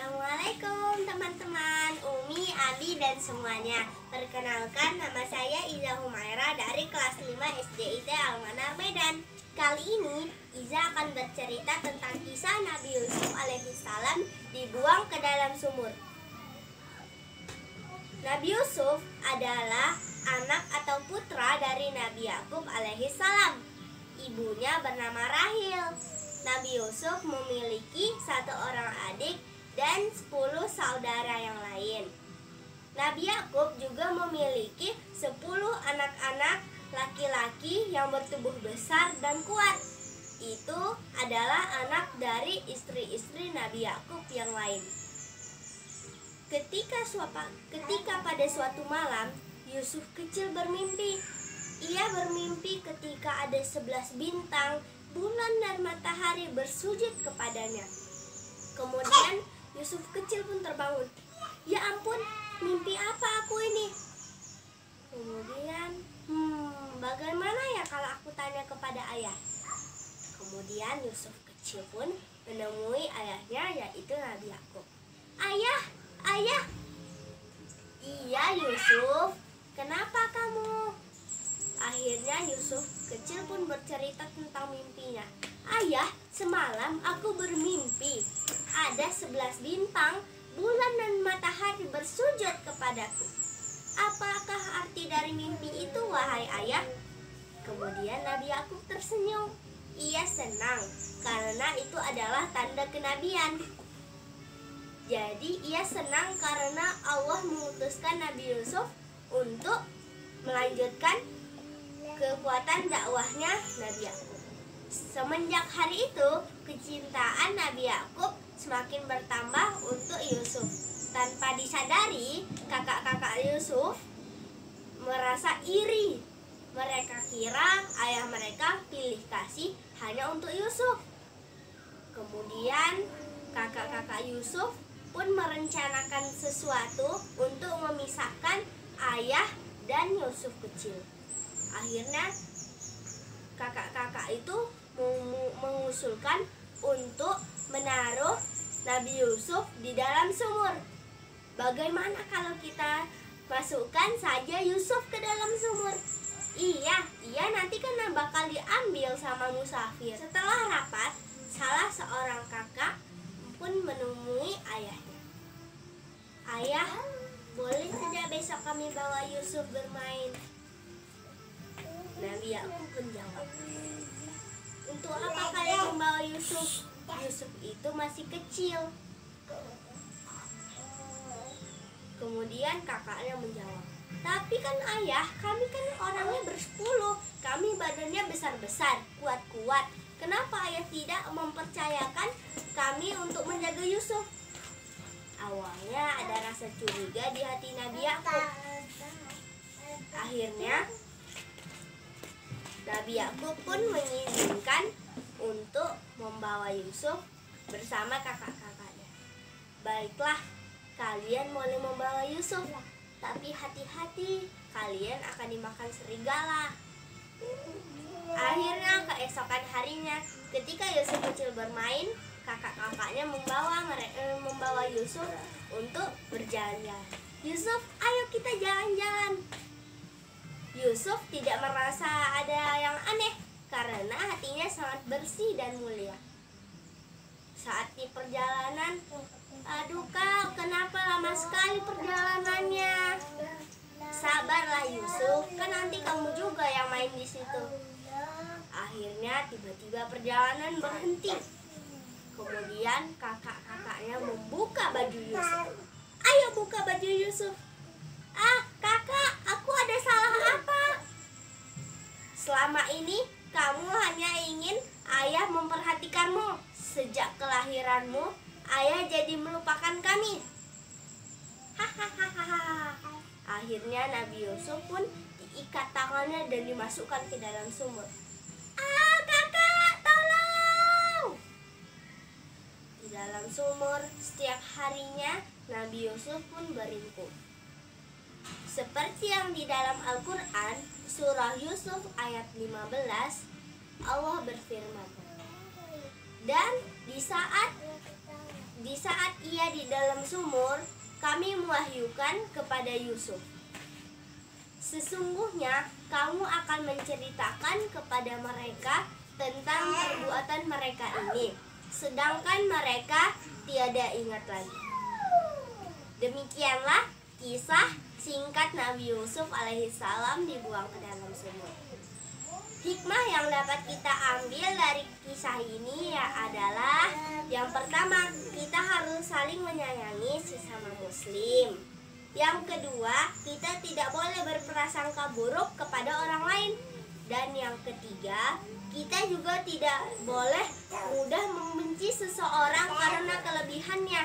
Assalamualaikum teman-teman, Umi, Abi, dan semuanya. Perkenalkan, nama saya Iza Humaira dari kelas 5 SDIT Al-Manar Medan. Kali ini Iza akan bercerita tentang kisah Nabi Yusuf alaihissalam dibuang ke dalam sumur. Nabi Yusuf adalah anak atau putra dari Nabi Yakub alaihissalam. Ibunya bernama Rahil. Nabi Yusuf memiliki 1 orang adik dan 10 saudara yang lain. Nabi Yakub juga memiliki 10 anak-anak laki-laki yang bertubuh besar dan kuat. Itu adalah anak dari istri-istri Nabi Yakub yang lain. Ketika pada suatu malam, Yusuf kecil bermimpi. Ia bermimpi ketika ada 11 bintang, bulan dan matahari bersujud kepadanya. Kemudian Yusuf kecil pun terbangun. Ya ampun, mimpi apa aku ini? Kemudian, bagaimana ya kalau aku tanya kepada ayah? Kemudian Yusuf kecil pun menemui ayahnya, yaitu Nabi Yakub. Ayah, ayah. Iya Yusuf, kenapa kamu? Akhirnya Yusuf kecil pun bercerita tentang mimpinya. Ayah, semalam aku bermimpi ada 11 bintang, bulan dan matahari bersujud kepadaku. Apakah arti dari mimpi itu, wahai ayah? Kemudian Nabi Yakub tersenyum. Ia senang karena itu adalah tanda kenabian. Jadi ia senang karena Allah mengutuskan Nabi Yusuf untuk melanjutkan kekuatan dakwahnya Nabi Yakub. Semenjak hari itu, kecintaan Nabi Yakub semakin bertambah untuk Yusuf. Tanpa disadari, kakak-kakak Yusuf merasa iri. Mereka kira ayah mereka pilih kasih hanya untuk Yusuf. Kemudian kakak-kakak Yusuf pun merencanakan sesuatu untuk memisahkan ayah dan Yusuf kecil. Akhirnya kakak-kakak itu mengusulkan untuk menaruh Nabi Yusuf di dalam sumur. Bagaimana kalau kita masukkan saja Yusuf ke dalam sumur? Iya nanti kan bakal diambil sama musafir. Setelah rapat, salah seorang kakak pun menemui ayahnya. Ayah, boleh tidak besok kami bawa Yusuf bermain? Nabi Yakub menjawab, untuk apa kalian membawa Yusuf? Yusuf itu masih kecil. Kemudian kakaknya menjawab, tapi kan ayah, kami kan orangnya bersepuluh. Kami badannya besar-besar, kuat-kuat. Kenapa ayah tidak mempercayakan kami untuk menjaga Yusuf? Awalnya ada rasa curiga di hati Nabi Yakub. Akhirnya Nabi Yakub pun mengizinkan untuk membawa Yusuf bersama kakak-kakaknya. Baiklah, kalian boleh membawa Yusuf, tapi hati-hati, kalian akan dimakan serigala. Akhirnya keesokan harinya, ketika Yusuf kecil bermain, kakak-kakaknya membawa Yusuf untuk berjalan-jalan. Yusuf, ayo kita jalan-jalan. Yusuf tidak merasa ada yang aneh karena hatinya sangat bersih dan mulia. Saat di perjalanan, aduh kau, kenapa lama sekali perjalanannya? Sabarlah Yusuf, kan nanti kamu juga yang main di situ. Akhirnya tiba-tiba perjalanan berhenti. Kemudian kakak-kakaknya membuka baju Yusuf. Ayo buka baju Yusuf. Ah, kakak, aku ada salah apa? Selama ini kamu hanya ingin ayah memperhatikanmu. Sejak kelahiranmu, ayah jadi melupakan kami. Hahaha. Akhirnya Nabi Yusuf pun diikat tangannya dan dimasukkan ke dalam sumur. Ah, kakak, tolong! Di dalam sumur, setiap harinya Nabi Yusuf pun berlindung. Seperti yang di dalam Al-Quran, surah Yusuf ayat 15, Allah berfirman, dan di saat Di saat ia di dalam sumur, kami mewahyukan kepada Yusuf, sesungguhnya kamu akan menceritakan kepada mereka tentang perbuatan mereka ini, sedangkan mereka tiada ingat lagi. Demikianlah kisah singkat Nabi Yusuf alaihissalam dibuang ke dalam sumur. Hikmah yang dapat kita ambil dari kisah ini adalah yang pertama, kita harus saling menyayangi sesama muslim. Yang kedua, kita tidak boleh berprasangka buruk kepada orang lain. Dan yang ketiga, kita juga tidak boleh mudah membenci seseorang karena kelebihannya.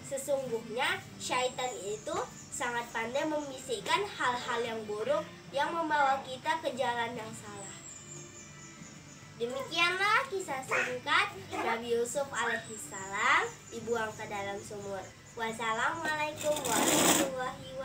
Sesungguhnya syaitan itu sangat pandai membisikkan hal-hal yang buruk yang membawa kita ke jalan yang salah. Demikianlah kisah singkat Nabi Yusuf alaihissalam dibuang ke dalam sumur. Wassalamualaikum warahmatullahi wabarakatuh.